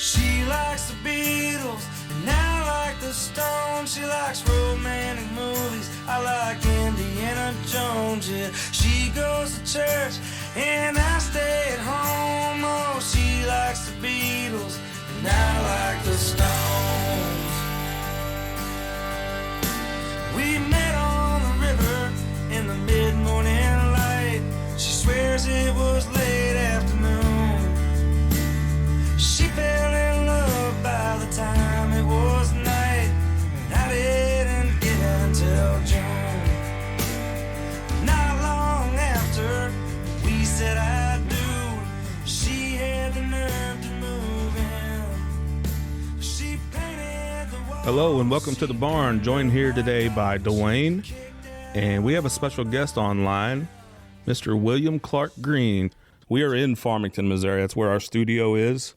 She likes the Beatles, and I like the Stones. She likes romantic movies, I like Indiana Jones, yeah. She goes to church, and I stay at home. Oh, she likes the Beatles, and I like the Stones. We met on the river in the mid-morning light. She swears it was late afternoon. She fell in love by the time it was night. I didn't get until June. Not long after we said I do, she had the nerve to move in. She painted the walls. Hello and welcome to the barn. Joined here today by Dwayne, and we have a special guest online, Mr. William Clark Green. We are in Farmington, Missouri. That's where our studio is.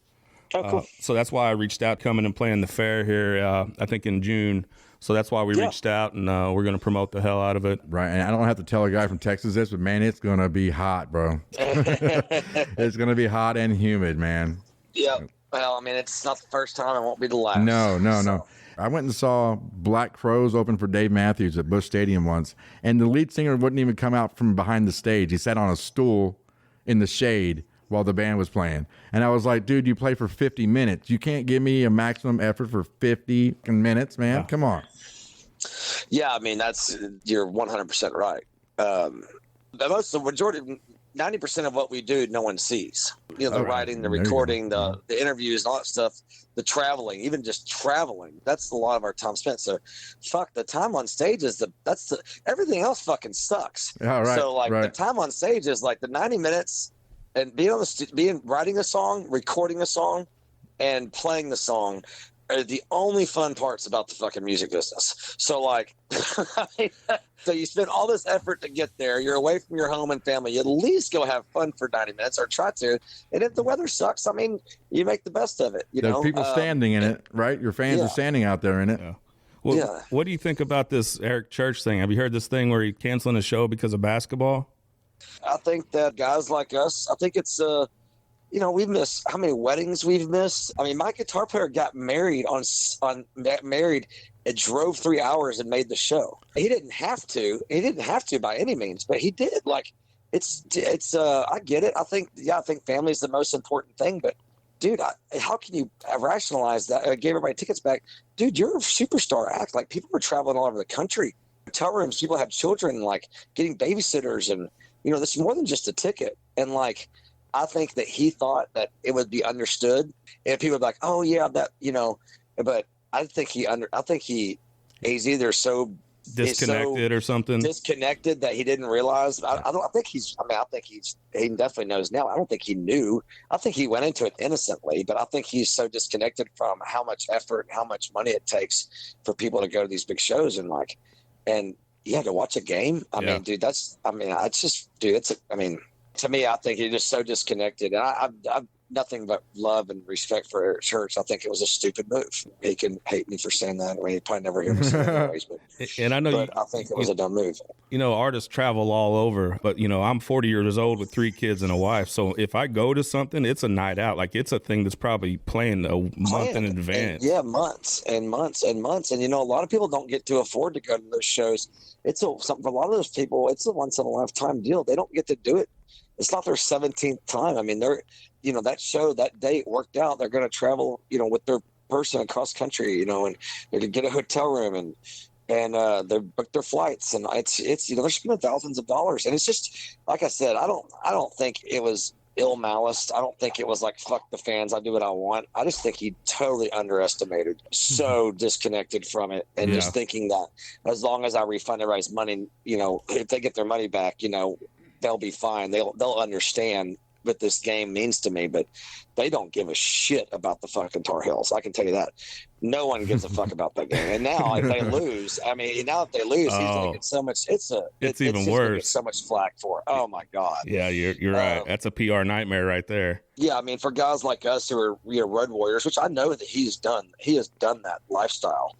Oh, cool. So that's why I reached out, coming and playing the fair here, I think in June. So that's why we reached out, and we're going to promote the hell out of it. Right, and I don't have to tell a guy from Texas this, but man, it's going to be hot, bro. It's going to be hot and humid, man. Yep. Well, I mean, it's not the first time. It won't be the last. No. I went and saw Black Crowes open for Dave Matthews at Busch Stadium once, and the lead singer wouldn't even come out from behind the stage. He sat on a stool in the shade while the band was playing. And I was like, dude, you play for 50 minutes. You can't give me a maximum effort for 50 minutes, man. Come on. Yeah, I mean, you're 100% right. The majority, 90% of what we do, no one sees. You know, the writing, the recording, the interviews, and all that stuff, the traveling, even just traveling. That's a lot of our time spent. So, fuck, the time on stage everything else fucking sucks. Yeah, right, so, the time on stage is like the 90 minutes. And writing a song, recording a song, and playing the song are the only fun parts about the fucking music business. So so you spend all this effort to get there. You're away from your home and family. You at least go have fun for 90 minutes or try to. And if the weather sucks, I mean, you make the best of it. There's people standing in it, right? Your fans are standing out there in it. Yeah. Well, what do you think about this Eric Church thing? Have you heard this thing where he's canceling a show because of basketball? I think that guys like us, I think it's, we've missed how many weddings we've missed. I mean, my guitar player got married and drove 3 hours and made the show. He didn't have to by any means, but he did. Like, it's I get it. I think family is the most important thing, but dude, how can you rationalize that? I gave everybody tickets back. Dude, you're a superstar act. Like, people were traveling all over the country. Hotel rooms, people have children, like getting babysitters, and this is more than just a ticket. And I think that he thought that it would be understood, and people would be like, "Oh yeah, that." But I think he's either so disconnected or something. Disconnected that he didn't realize. I think he definitely knows now. I don't think he knew. I think he went into it innocently, but I think he's so disconnected from how much effort, how much money it takes for people to go to these big shows, and you had to watch a game. I mean, dude, to me, I think he's just so disconnected. And I've nothing but love and respect for Eric Church. I think it was a stupid move. He can hate me for saying that. I mean, he probably never hear me say that anyways, but I think it was a dumb move. Artists travel all over, but I'm 40 years old with 3 kids and a wife. So if I go to something, it's a night out. Like, it's a thing that's probably planned a month in advance. Months and months and months. And a lot of people don't get to afford to go to those shows. For a lot of those people, it's a once in a lifetime deal. They don't get to do it. It's not their 17th time. I mean, they're, that show, that date worked out. They're going to travel, with their person across country, and they can get a hotel room and they book their flights, and it's they're spending thousands of dollars. And it's just, like I said, I don't think it was ill malice. I don't think it was like, fuck the fans, I do what I want. I just think he totally underestimated, so disconnected from it, and just thinking that as long as I refund everybody's money, if they get their money back, they'll be fine. They'll understand what this game means to me, but they don't give a shit about the fucking Tar Heels. I can tell you that. No one gives a fuck about that game. And now if they lose, he's going to get so much. It's even worse. Get so much flack for it. Oh my God. Yeah, you're right. That's a PR nightmare right there. Yeah, I mean, for guys like us who are road warriors, which I know that he has done that lifestyle.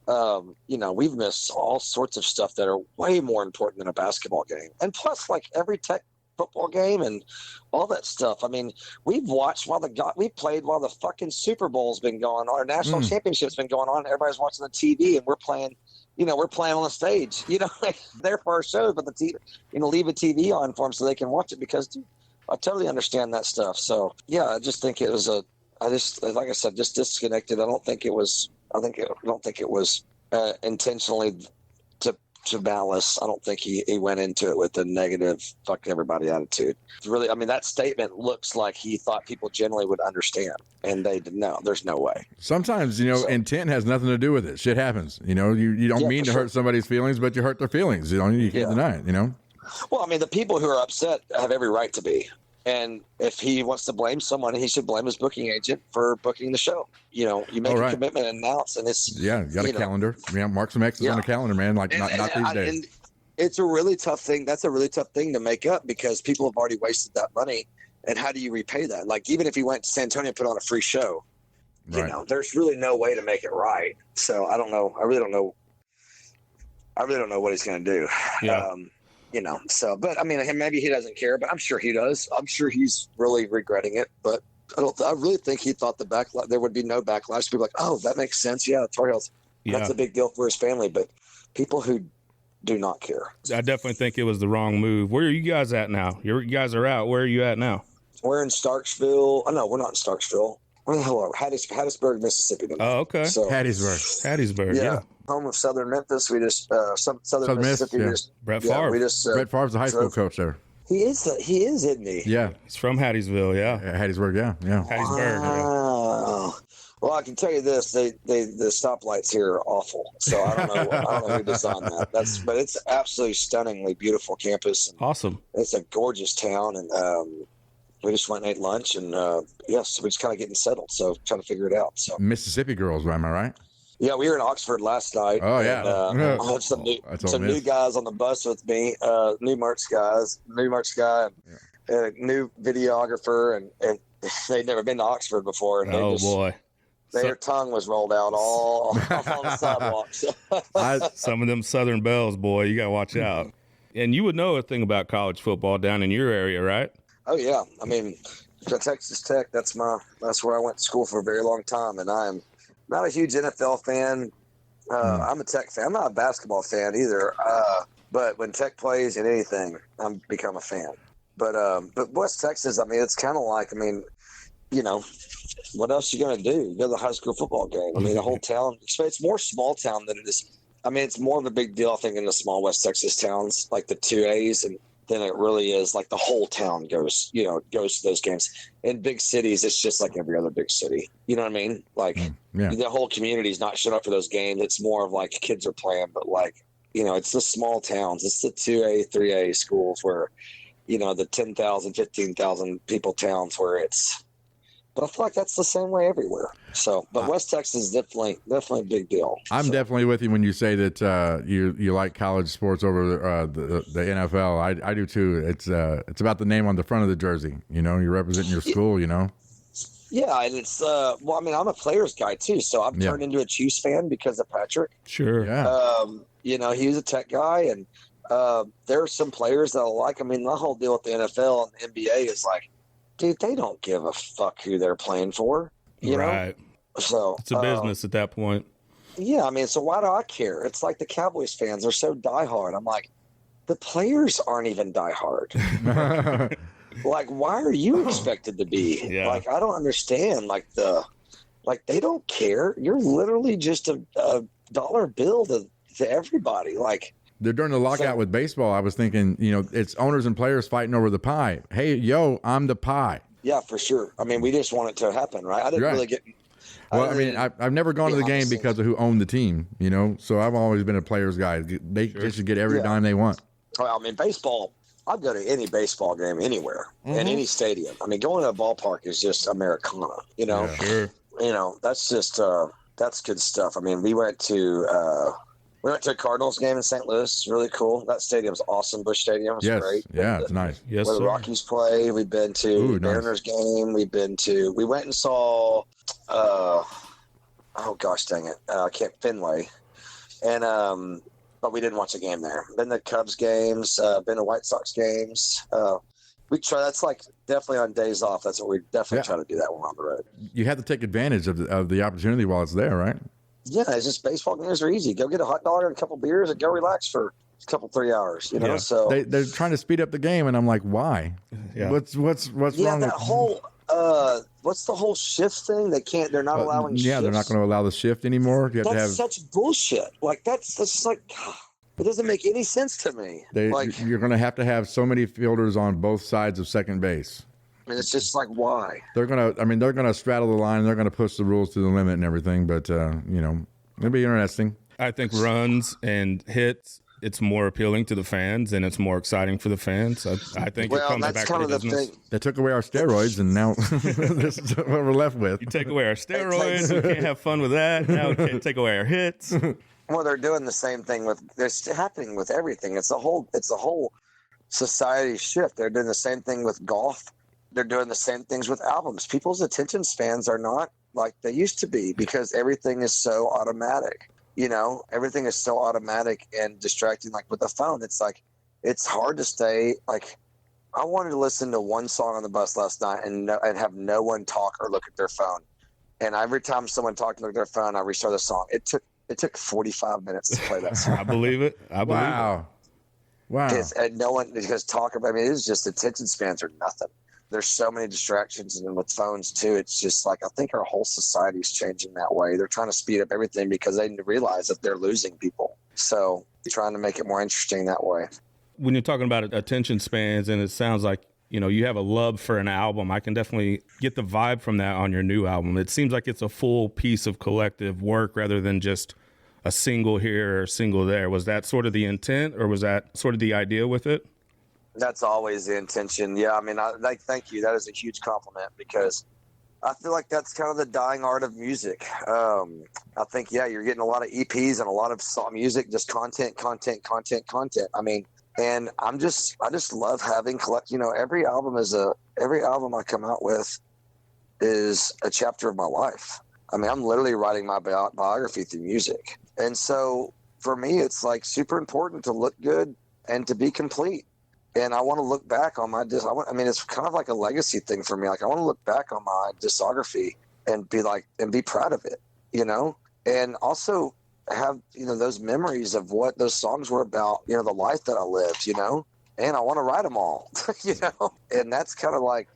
We've missed all sorts of stuff that are way more important than a basketball game. And plus, like, every tech football game and all that stuff. I mean, we've watched we played while the fucking Super Bowl's been going on, our national championship's been going on. Everybody's watching the TV, and we're playing. We're playing on the stage. They're for our show, but the TV, leave a TV on for them so they can watch it because dude, I totally understand that stuff. So yeah, I just think it was like I said, just disconnected. I don't think it was intentionally to malice. I don't think he went into it with a negative fuck everybody attitude. Really, I mean, that statement looks like he thought people generally would understand, and they didn't. No, there's no way. Sometimes, intent has nothing to do with it. Shit happens. You don't mean to hurt somebody's feelings, but you hurt their feelings. You can't deny it, Well, I mean, the people who are upset have every right to be. And if he wants to blame someone, he should blame his booking agent for booking the show. You make a commitment and announce, and it's you got a calendar. Mark some X's on the calendar, man. Like not these days. And it's a really tough thing. That's a really tough thing to make up because people have already wasted that money. And how do you repay that? Like even if he went to San Antonio and put on a free show, there's really no way to make it right. So I don't know. I really don't know what he's going to do. Yeah. But I mean, maybe he doesn't care, but I'm sure he does. I'm sure he's really regretting it, but I really think he thought there would be no backlash. People like, oh, that makes sense. Yeah. Tar Heels. Yeah. That's a big deal for his family, but people who do not care. I definitely think it was the wrong move. Where are you guys at now? You guys are out. Where are you at now? We're in Starksville. Oh, no, we're not in Starksville. Where the hell are we? Hattiesburg, Mississippi. Oh, okay. So, Hattiesburg, yeah. Home of Southern Memphis. We just Southern Mississippi. Brett Favre. Brett Favre's the high school coach there. He is, isn't he? Yeah, he's from Hattiesville. Yeah, Hattiesburg. Yeah. Hattiesburg. Wow. Well, I can tell you this: the stoplights here are awful. So I don't know who designed that. But it's absolutely stunningly beautiful campus. Awesome. It's a gorgeous town, and we just went and ate lunch, and we're just kind of getting settled. So trying to figure it out. So Mississippi girls, am I right? Yeah, we were in Oxford last night. Oh, yeah. I had some new guys on the bus with me, new merch guy, and a new videographer, and they'd never been to Oxford before. And boy. Their tongue was rolled out all on the sidewalks. Some of them Southern belles, boy, you got to watch out. And you would know a thing about college football down in your area, right? Oh, yeah. I mean, Texas Tech, that's where I went to school for a very long time, and I am not a huge NFL fan. I'm a Tech fan. I'm not a basketball fan either. But when Tech plays in anything, I'm become a fan. But West Texas, I mean, it's kind of like, what else are you going to do? You go to the high school football game. I mean, the whole town, it's more small town than it is. I mean, it's more of a big deal, I think, in the small West Texas towns, like the 2As, and than it really is like the whole town goes to those games. In big cities, it's just like every other big city. You know what I mean? Like the whole community is not showing up for those games. It's more of like kids are playing, but like, it's the small towns. It's the 2A, 3A schools where, the 10,000, 15,000 people towns where it's, but I feel like that's the same way everywhere. So, but West Texas is definitely a big deal. I'm definitely with you when you say that you like college sports over the NFL. I do too. It's about the name on the front of the jersey. You're representing your school. Yeah, and it's well, I mean, I'm a players guy too, so I've turned into a Chiefs fan because of Patrick. Sure. Yeah. He was a Tech guy, and there are some players that I like. I mean, the whole deal with the NFL and the NBA is like, dude, they don't give a fuck who they're playing for. You know? So it's a business at that point. Yeah, I mean, so why do I care? It's like the Cowboys fans are so diehard. I'm like, the players aren't even diehard. Like, why are you expected to be? Yeah. Like, I don't understand. Like they don't care. You're literally just a dollar bill to everybody. Like, they're during the lockout with baseball. I was thinking, it's owners and players fighting over the pie. Hey, I'm the pie. Yeah, for sure. I mean, we just want it to happen, right? I didn't really get. Well, I mean, I've never gone to the game because of who owned the team, So I've always been a players guy. They should get every dime they want. Well, I mean, baseball. I'd go to any baseball game anywhere in any stadium. I mean, going to a ballpark is just Americana, Yeah, sure. That's just that's good stuff. I mean, we went to a Cardinals game in St. Louis. Really cool. That stadium's awesome. Busch Stadium. It's great. Yeah, it's nice. Yes, where the Rockies play. We've been to the Mariners game. We went and saw. Oh gosh, dang it! Fenway, and but we didn't watch a game there. Been to Cubs games. Been to White Sox games. we try. That's like definitely on days off. That's what we definitely try to do that when we're on the road. You have to take advantage of the opportunity while it's there, right? Yeah, it's just baseball games are easy. Go get a hot dog and a couple beers and go relax for a couple 3 hours. You know, so they're trying to speed up the game, and I'm like, why? Yeah. What's wrong that with whole what's the whole shift thing? They're not allowing. Yeah, they're not going to allow the shift anymore. You have that's to have such bullshit. Like that's just like it doesn't make any sense to me. you're going to have so many fielders on both sides of second base. I mean, it's just like why? They're gonna straddle the line. They're gonna push the rules to the limit and everything. But it'll be interesting. I think runs and hits, it's more appealing to the fans and it's more exciting for the fans. I think it comes back to the business. They took away our steroids, and now this is what we're left with. You take away our steroids, we can't have fun with that. Now we can't take away our hits. Well, they're doing the same thing it's happening with everything. It's a whole society shift. They're doing the same thing with golf. They're doing the same things with albums. People's attention spans are not like they used to be because everything is so automatic. You know, everything is so automatic and distracting. Like with the phone, it's like, it's hard to stay. Like, I wanted to listen to one song on the bus last night and have no one talk or look at their phone. And every time someone talked and looked at their phone, I restart the song. It took 45 minutes to play that song. I believe it. Wow. And no one, because it's just attention spans are nothing. There's so many distractions, and then with phones too, it's just like I think our whole society is changing that way. They're trying to speed up everything because they realize that they're losing people. So trying to make it more interesting that way. When you're talking about attention spans, and it sounds like you have a love for an album, I can definitely get the vibe from that on your new album. It seems like it's a full piece of collective work rather than just a single here or a single there. Was that sort of the intent, or was that sort of the idea with it? That's always the intention. Yeah, I mean, thank you. That is a huge compliment because I feel like that's kind of the dying art of music. I think, you're getting a lot of EPs and a lot of music, just content. I mean, and I just love having every album I come out with is a chapter of my life. I mean, I'm literally writing my biography through music. And so for me, it's like super important to look good and to be complete. And I want to look back on it's kind of like a legacy thing for me. Like I want to look back on my discography and be proud of it, and also have, those memories of what those songs were about, the life that I lived, and I want to write them all, and that's kind of like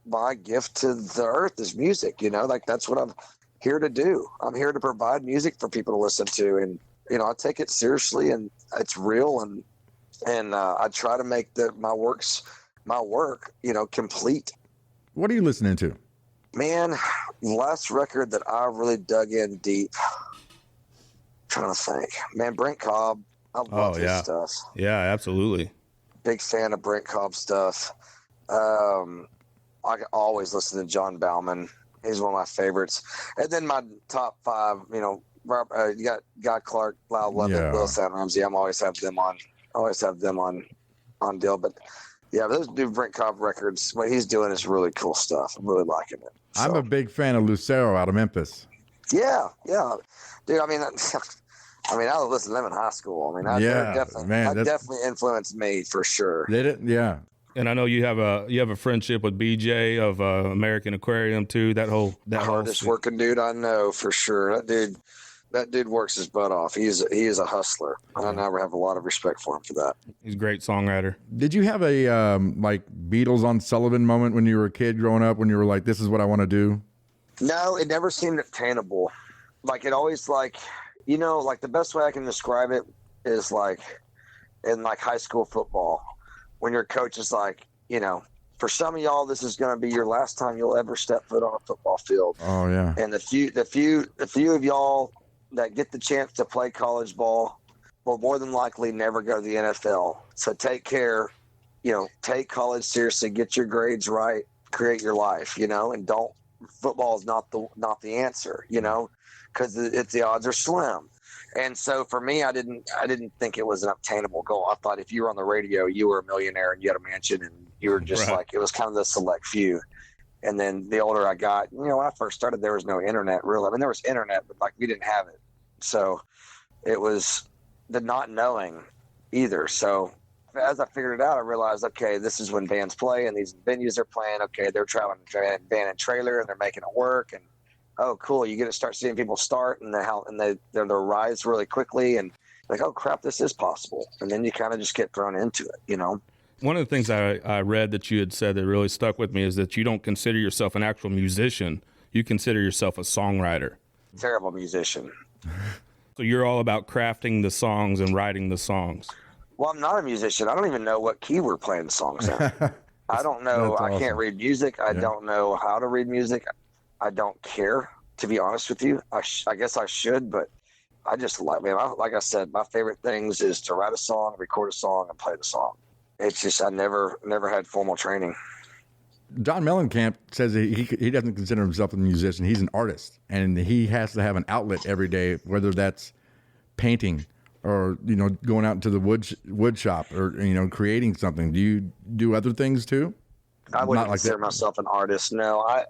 my gift to the earth is music, like that's what I'm here to do. I'm here to provide music for people to listen to. And, I take it seriously and it's real. And I try to make my work, complete. What are you listening to? Man, last record that I really dug in deep. Trying to think. Man, Brent Cobb. I love his stuff. Yeah, absolutely. Big fan of Brent Cobb stuff. I always listen to John Bauman. He's one of my favorites. And then my top 5, you got Guy Clark, Loud London, Will Sound Ramsey. I always have them on deal. But those new Brent Cobb records, what he's doing is really cool stuff. I'm really liking it. So. I'm a big fan of Lucero out of Memphis. Yeah. Dude, I mean, I was listening to them in high school. I mean, that definitely influenced me for sure. Did it? Yeah. And I know you have a friendship with BJ of American Aquarium too. That hardest working dude I know for sure. That dude works his butt off. He is a hustler. I never have a lot of respect for him for that. He's a great songwriter. Did you have a Beatles on Sullivan moment when you were a kid growing up, when you were like, this is what I want to do? No, it never seemed attainable. Like it always like the best way I can describe it is like in like high school football, when your coach is like, for some of y'all, this is going to be your last time you'll ever step foot on a football field. Oh yeah. And the few of y'all that get the chance to play college ball will more than likely never go to the NFL. So take care, take college seriously, get your grades right, create your life, and football is not the answer, because the odds are slim. And so for me, I didn't think it was an obtainable goal. I thought if you were on the radio, you were a millionaire and you had a mansion and you were just like, it was kind of the select few. And then the older I got, when I first started, there was no internet really. I mean, there was internet, but like we didn't have it. So it was the not knowing either. So as I figured it out, I realized, okay, this is when bands play and these venues are playing. Okay, they're traveling van and trailer and they're making it work. And oh, cool, you get to start seeing people start and they rise really quickly and like, oh crap, this is possible. And then you kind of just get thrown into it, you know. One of the things I read that you had said that really stuck with me is that you don't consider yourself an actual musician. You consider yourself a songwriter. Terrible musician. So you're all about crafting the songs and writing the songs. Well, I'm not a musician. I don't even know what key we're playing the songs in. I don't know. That's I awesome. can't read music. I don't know how to read music. I don't care, to be honest with you. I guess I should, but I just like I said, my favorite things is to write a song, record a song, and play the song. It's just I never had formal training. John Mellencamp says that he doesn't consider himself a musician. He's an artist, and he has to have an outlet every day, whether that's painting or, you know, going out into the wood shop or, you know, creating something. Do you do other things too? I wouldn't Not like consider that. myself an artist. No, I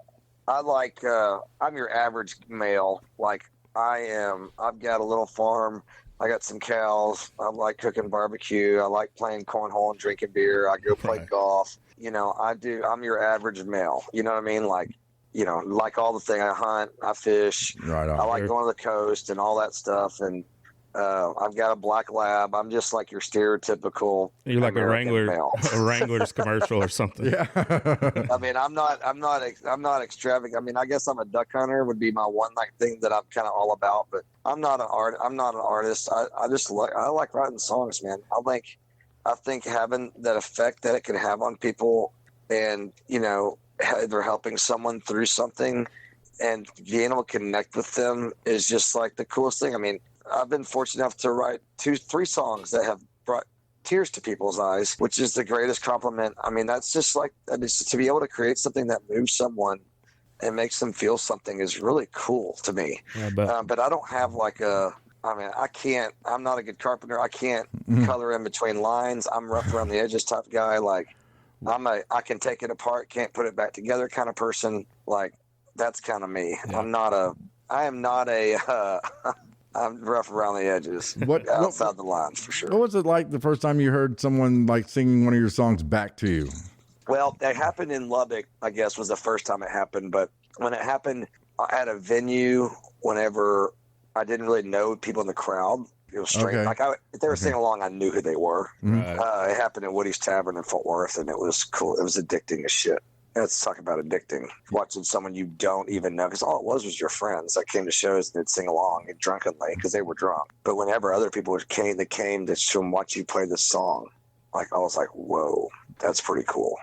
like I'm your average male. Like I've got a little farm. I got some cows. I like cooking barbecue. I like playing cornhole and drinking beer. I go play golf. You know, I'm your average male. You know what I mean? Like, you know, like all the thing. I hunt, I fish. Right on. I like going to the coast and all that stuff. And I've got a black lab. I'm just like your stereotypical. You're like American male. a Wrangler's commercial or something. Yeah. I mean, I'm not extravagant. I mean, I guess I'm a duck hunter would be my one like thing that I'm kind of all about, but I'm not an artist. I like writing songs, man. I think having that effect that it can have on people and, you know, they're helping someone through something and being able to connect with them is just like the coolest thing. I mean, I've been fortunate enough to write 2-3 songs that have brought tears to people's eyes, which is the greatest compliment. I mean, that's just like, to be able to create something that moves someone and makes them feel something is really cool to me. Yeah, but But I don't have like I'm not a good carpenter. I can't color in between lines. I'm rough around the edges type of guy. Like I can take it apart, can't put it back together kind of person. Like that's kind of me. Yeah. I am not a, I'm rough around the edges. Outside the lines for sure. What was it like the first time you heard someone like singing one of your songs back to you? Well, it happened in Lubbock, I guess, was the first time it happened. But when it happened at a venue, whenever I didn't really know people in the crowd, it was strange. Okay. Like if they were singing along, I knew who they were. right. It happened at Woody's Tavern in Fort Worth, and it was cool. It was addicting as shit. Let's talk about addicting. Watching someone you don't even know, because all it was your friends that came to shows and they'd sing along and drunkenly because they were drunk. But whenever other people came to watch you play the song, like I was like, whoa, that's pretty cool.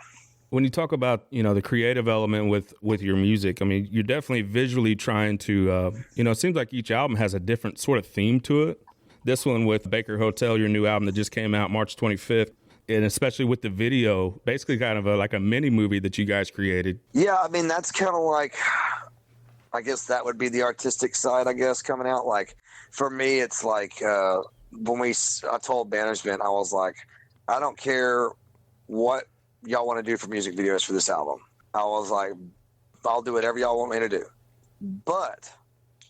When you talk about, you know, the creative element with your music, I mean, you're definitely visually trying to, you know, it seems like each album has a different sort of theme to it. This one with Baker Hotel, your new album that just came out March 25th, and especially with the video, basically kind of like a mini movie that you guys created. Yeah, I mean, that's kind of like, I guess that would be the artistic side, I guess, coming out. Like, for me, it's like when I told management, I was like, I don't care what y'all want to do for music videos for this album. I was like, I'll do whatever y'all want me to do. But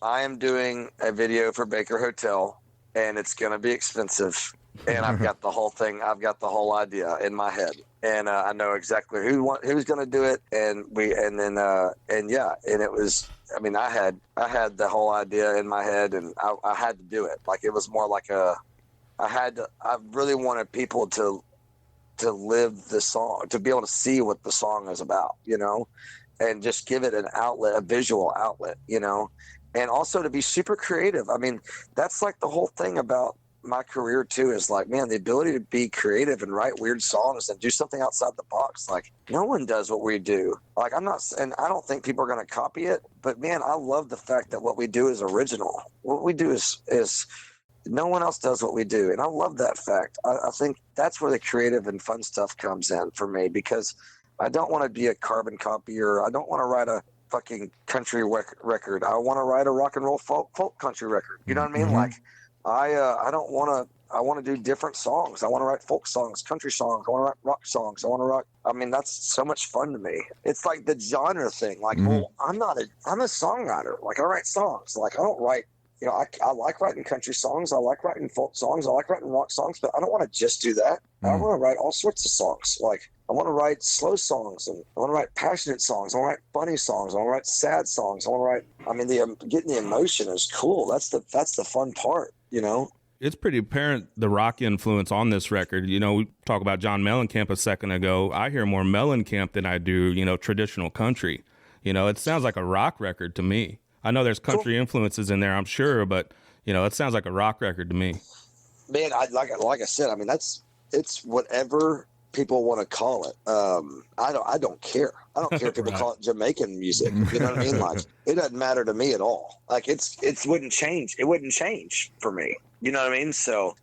I am doing a video for Baker Hotel, and it's going to be expensive. And I've got the whole thing. I've got the whole idea in my head, and I know exactly who's going to do it. And it was. I mean, I had the whole idea in my head, and I had to do it. Like it was more like I really wanted people to live the song, to be able to see what the song is about, you know, and just give it an outlet, a visual outlet, you know, and also to be super creative. I mean, that's like the whole thing about my career too, is like, man, the ability to be creative and write weird songs and do something outside the box. Like no one does what we do. Like and I don't think people are going to copy it, but man, I love the fact that what we do is original. What we do is no one else does what we do. And I love that fact. I think that's where the creative and fun stuff comes in for me, because I don't want to be a carbon copier. I don't want to write a fucking country record. I want to write a rock and roll folk country record. You know what I mean? Mm-hmm. Like I don't want to, I want to do different songs. I want to write folk songs, country songs. I want to write rock songs. I mean, that's so much fun to me. It's like the genre thing. Like, well, I'm a songwriter. Like I write songs. Like I don't write you know, I like writing country songs. I like writing folk songs. I like writing rock songs, but I don't want to just do that. I want to write all sorts of songs. Like, I want to write slow songs, and I want to write passionate songs. I want to write funny songs. I want to write sad songs. I want to write, I mean, getting the emotion is cool. That's the fun part, you know? It's pretty apparent the rock influence on this record. You know, we talk about John Mellencamp a second ago. I hear more Mellencamp than I do, you know, traditional country. You know, it sounds like a rock record to me. I know there's country influences in there, I'm sure, but, you know, it sounds like a rock record to me. Man, like I said, I mean, it's whatever people want to call it. I don't care. I don't care if people call it Jamaican music. You know what I mean? Like, it doesn't matter to me at all. Like, it wouldn't change. It wouldn't change for me. You know what I mean? So,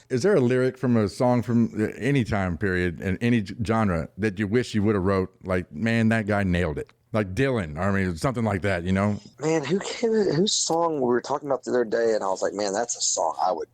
is there a lyric from a song from any time period and any genre that you wish you would have wrote? Like, man, that guy nailed it. Like Dylan, I mean, something like that, you know? Man, whose song we were talking about the other day, and I was like, man, that's a song I would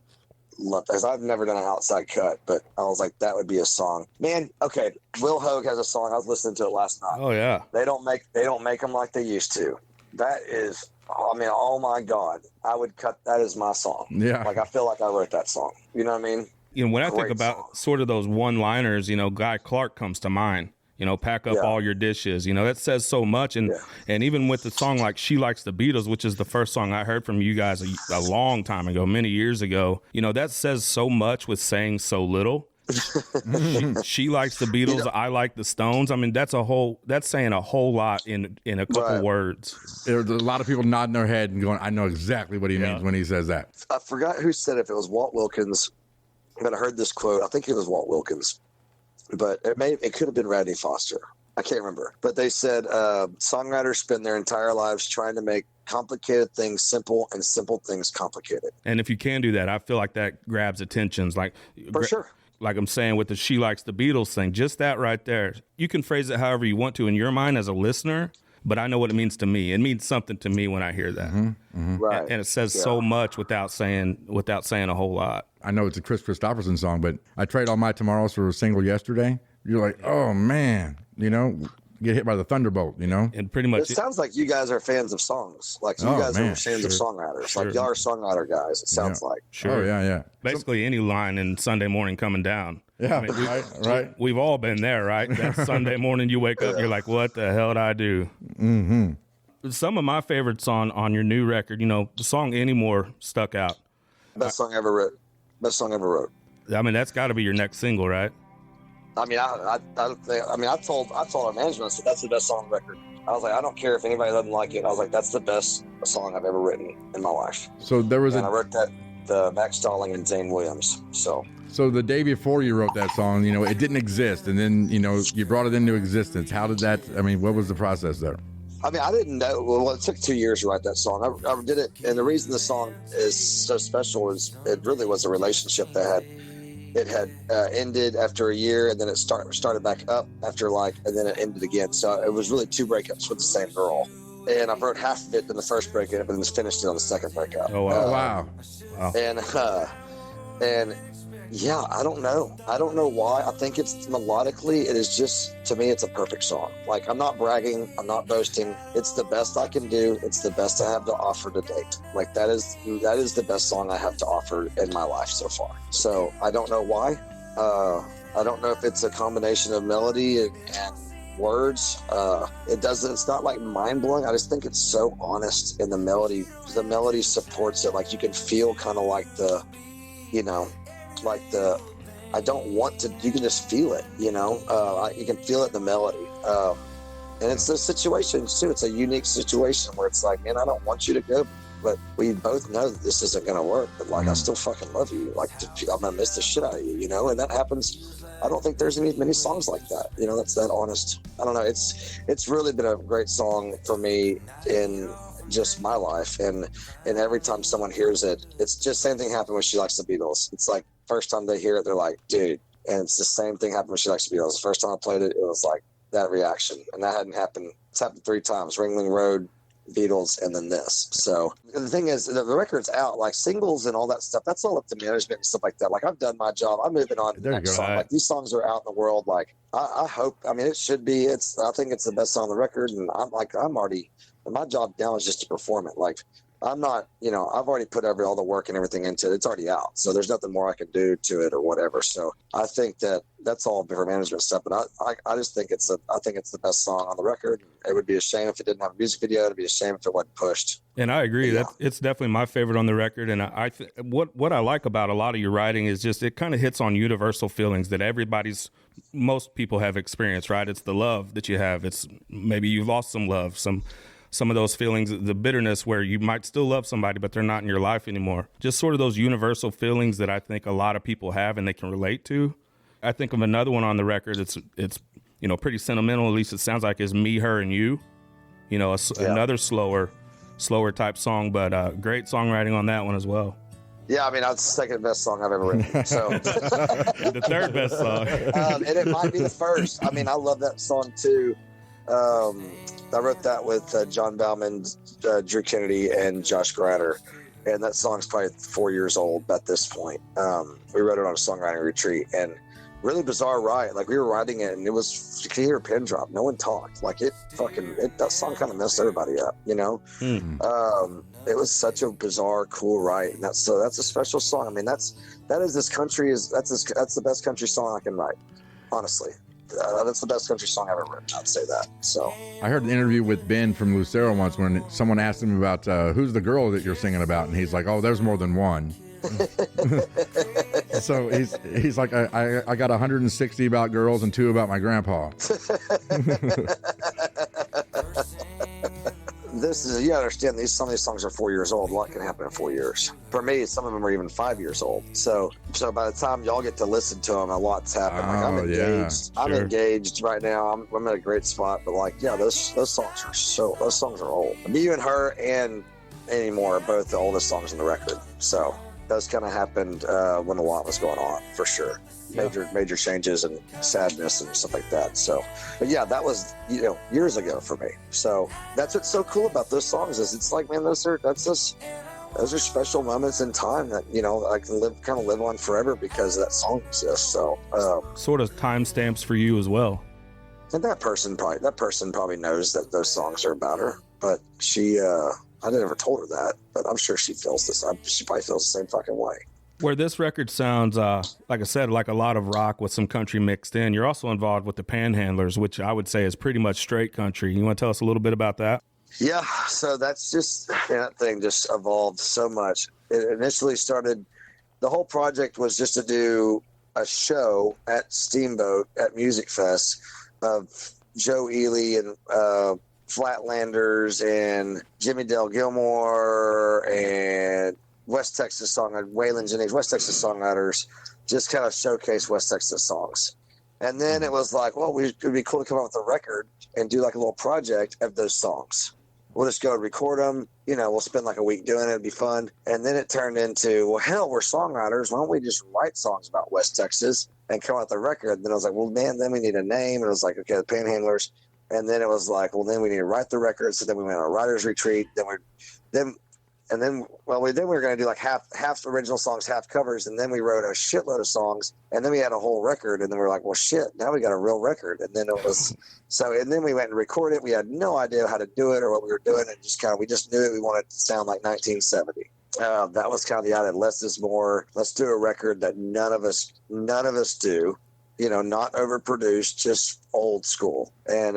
love. Because I've never done an outside cut, but I was like, that would be a song. Man, okay, Will Hoge has a song. I was listening to it last night. Oh yeah, they don't make them like they used to. That is, I mean, oh my God, I would cut. That is my song. Yeah, like I feel like I wrote that song. You know what I mean? You know, when I Great think about song. sort of those one-liners, you know, Guy Clark comes to mind. You know, pack up all your dishes. You know, that says so much. And and even with the song like She Likes the Beatles, which is the first song I heard from you guys a long time ago, many years ago, you know, that says so much with saying so little. she likes the Beatles. You know, I like the Stones. I mean, that's saying a whole lot in a couple words. There's a lot of people nodding their head and going, I know exactly what he means when he says that. I forgot who said it, if it was Walt Wilkins, but I heard this quote. I think it was Walt Wilkins. But it could have been Radney Foster. I can't remember. But they said songwriters spend their entire lives trying to make complicated things simple and simple things complicated. And if you can do that, I feel like that grabs attentions. Like, for sure. Like I'm saying with the She Likes the Beatles thing, just that right there. You can phrase it however you want to in your mind as a listener, but I know what it means to me. It means something to me when I hear that. Right. And it says so much without saying a whole lot. I know it's a Chris Christopherson song, but I trade all my tomorrows for a single yesterday. You're like, oh man, you know, get hit by the thunderbolt, you know? And pretty much it sounds like you guys are fans of songs. Like you guys are fans of songwriters. Like y'all are songwriter guys, it sounds like. Sure. Oh, yeah. Basically any line in Sunday Morning Coming Down. Yeah, I mean, right. We've all been there, right? That Sunday morning you wake up, you're like, what the hell did I do? Mm-hmm. Some of my favorites on your new record, you know, the song Anymore stuck out. Best song ever wrote. I mean, that's got to be your next single, right? I mean, I told our management, I said, that's the best song on the record. I was like, I don't care if anybody doesn't like it. I was like, that's the best song I've ever written in my life. So there was I wrote that, the Max Stalling and Zane Williams. So the day before you wrote that song, you know, it didn't exist. And then, you know, you brought it into existence. How did that, I mean, what was the process there? I mean, I didn't know. Well, it took 2 years to write that song. I did it. And the reason the song is so special is it really was a relationship that had ended after a year, and then it started back up after and then it ended again. So it was really 2 breakups with the same girl. And I wrote half of it in the first breakup and was finished it on the second breakup. Oh, wow. Wow. And yeah, I don't know. I don't know why. I think it's melodically, it is just, to me, it's a perfect song. Like, I'm not bragging. I'm not boasting. It's the best I can do. It's the best I have to offer to date. Like, that is the best song I have to offer in my life so far. So I don't know why. I don't know if it's a combination of melody and words. It's not like mind blowing. I just think it's so honest, and the melody supports it. Like, you can feel kind of like I don't want to, you can just feel it, you know, you can feel it in the melody. And it's a situation too. It's a unique situation where it's like, man, I don't want you to go, but we both know that this isn't going to work, but I still fucking love you. Like, I'm going to miss the shit out of you, you know? And that happens. I don't think there's many songs like that, you know, that's that honest. I don't know. It's really been a great song for me in just my life. And every time someone hears it, it's just same thing happened when She Likes the Beatles. It's like, first time they hear it, they're like, dude. And it's the same thing happened when She Likes the Beatles. The first time I played it, it was like that reaction. And that hadn't happened. It's happened 3 times. Ringling Road, Beatles, and then this. So the thing is, the record's out, like singles and all that stuff, that's all up to management and stuff like that. Like, I've done my job. I'm moving on to the next song. Like, these songs are out in the world. Like, I hope, I mean, it should be. I think it's the best song on the record. And I'm already, my job now is just to perform it. Like, I'm not, I've already put all the work and everything into it. It's already out. So there's nothing more I can do to it or whatever. So I think that's all for management stuff. But I just think it's the best song on the record. It would be a shame if it didn't have a music video. It'd be a shame if it wasn't pushed. And I agree. Yeah. It's definitely my favorite on the record. And what I like about a lot of your writing is just it kind of hits on universal feelings that most people have experienced, right? It's the love that you have. It's maybe you've lost some love, some of those feelings, the bitterness where you might still love somebody, but they're not in your life anymore. Just sort of those universal feelings that I think a lot of people have and they can relate to. I think of another one on the record. It's pretty sentimental. At least it sounds like is Me, Her, and You. Another slower type song, but great songwriting on that one as well. Yeah, I mean, that's the second best song I've ever written. So the third best song. And it might be the first. I mean, I love that song too. I wrote that with John Bauman, Drew Kennedy, and Josh Grader. And that song's probably 4 years old at this point. We wrote it on a songwriting retreat, and really bizarre write. Like, we were writing it, and it was, you could hear a pin drop. No one talked. Like, that song kind of messed everybody up, It was such a bizarre, cool write. And that's a special song. I mean, that's the best country song I can write, honestly. That's the best country song I've ever written. I'd say that. So I heard an interview with Ben from Lucero once when someone asked him about who's the girl that you're singing about, and he's like, "Oh, there's more than one." So he's like, I got 160 about girls and 2 about my grandpa. You understand, some of these songs are 4 years old. A lot can happen in 4 years. For me, some of them are even 5 years old. So by the time y'all get to listen to them, a lot's happened. Like, I'm engaged. Yeah, sure. I'm engaged right now. I'm at a great spot. But those songs are old. Me, You, and Her and Anymore are both the oldest songs on the record. So those kind of happened when a lot was going on, for sure. Major changes and sadness and stuff like that. So, but yeah, that was years ago for me. So that's what's so cool about those songs is it's like, man, those are special moments in time that I can live on forever because that song exists. So sort of timestamps for you as well. And that person probably knows that those songs are about her, but she I never told her that, but I'm sure she feels this. She probably feels the same fucking way. Where this record sounds, like I said, like a lot of rock with some country mixed in, you're also involved with the Panhandlers, which I would say is pretty much straight country. You want to tell us a little bit about that? Yeah, so that's that thing just evolved so much. It initially started, the whole project was just to do a show at Steamboat at Music Fest of Joe Ely and Flatlanders and Jimmy Dale Gilmore and West Texas Waylon Jennings, West Texas songwriters, just kind of showcase West Texas songs. And then it was like, well, it would be cool to come out with a record and do like a little project of those songs. We'll just go and record them. We'll spend like a week doing it. It'd be fun. And then it turned into, well, hell, we're songwriters. Why don't we just write songs about West Texas and come out with a record? And then I was like, well, man, then we need a name. And it was like, okay, the Panhandlers. And then it was like, well, then we need to write the record. So then we went on a writer's retreat. Then we were going to do like half original songs, half covers. And then we wrote a shitload of songs. And then we had a whole record. And then we were like, well, shit, now we got a real record. And then it was and then we went and recorded it. We had no idea how to do it or what we were doing. And we just knew it. We wanted it to sound like 1970. That was kind of the idea. Less is more. Let's do a record that none of us do. Not overproduced, just old school. And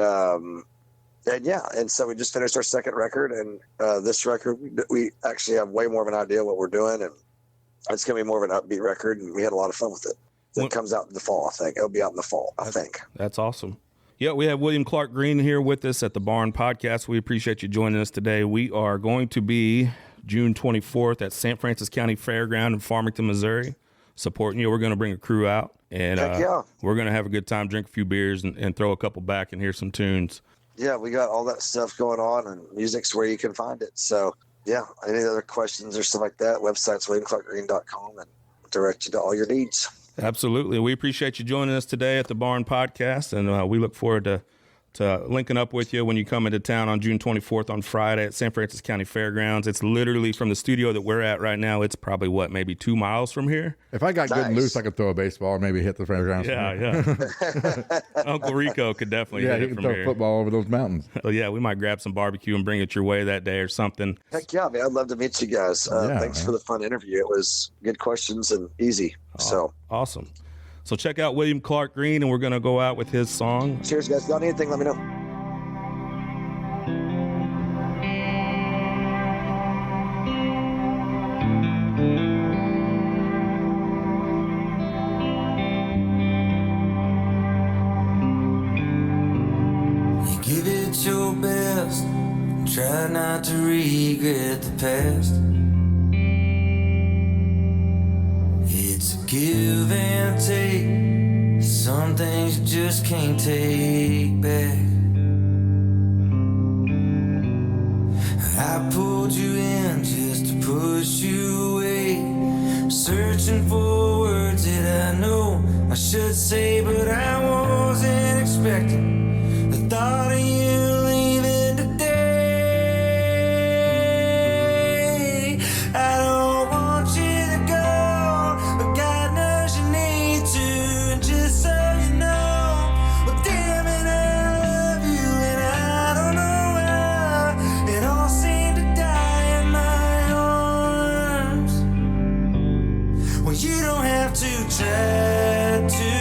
so we just finished our second record, and this record, we actually have way more of an idea what we're doing, and it's going to be more of an upbeat record, and we had a lot of fun with it. It comes out in the fall, I think. It'll be out in the fall, I think. That's awesome. Yeah, we have William Clark Green here with us at the Barn Podcast. We appreciate you joining us today. We are going to be June 24th at St. Francis County Fairground in Farmington, Missouri, supporting you. We're going to bring a crew out, and we're going to have a good time, drink a few beers, and throw a couple back and hear some tunes. Yeah, we got all that stuff going on, and music's where you can find it. So, yeah, any other questions or stuff like that, website's WilliamClarkGreen.com and direct you to all your needs. Absolutely. We appreciate you joining us today at the Barn Podcast, and we look forward to to linking up with you when you come into town on June 24th on Friday at San Francisco County Fairgrounds. It's literally from the studio that we're at right now. It's probably, maybe 2 miles from here? If I got good and Nice. loose, I could throw a baseball and maybe hit the fairgrounds. Yeah. Uncle Rico could definitely Yeah, hit he it can from throw here. football over those mountains. Oh, yeah, we might grab some barbecue and bring it your way that day or something. Heck yeah, man. I'd love to meet you guys. Yeah, Thanks man. for the fun interview. It was good questions and easy. So Awesome. So check out William Clark Green, and we're going to go out with his song. cheers, guys. Got anything, let me know. You give it your best, try not to regret the past. It's a give and take, some things you just can't take back. I pulled you in just to push you away, searching for words that I know I should say, but I wasn't expecting the thought of you leaving today. I don't want you to go, but God knows you need to. And just so you know, well, damn it, I love you, and I don't know how it all seemed to die in my arms. Well, you don't have to try to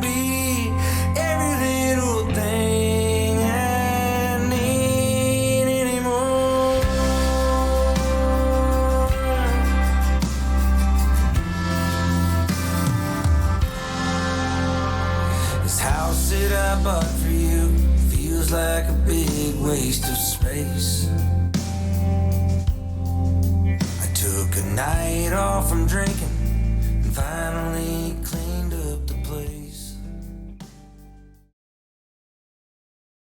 be every little thing I need anymore. This house that I bought for you feels like a big waste of space. I took a night off from drinking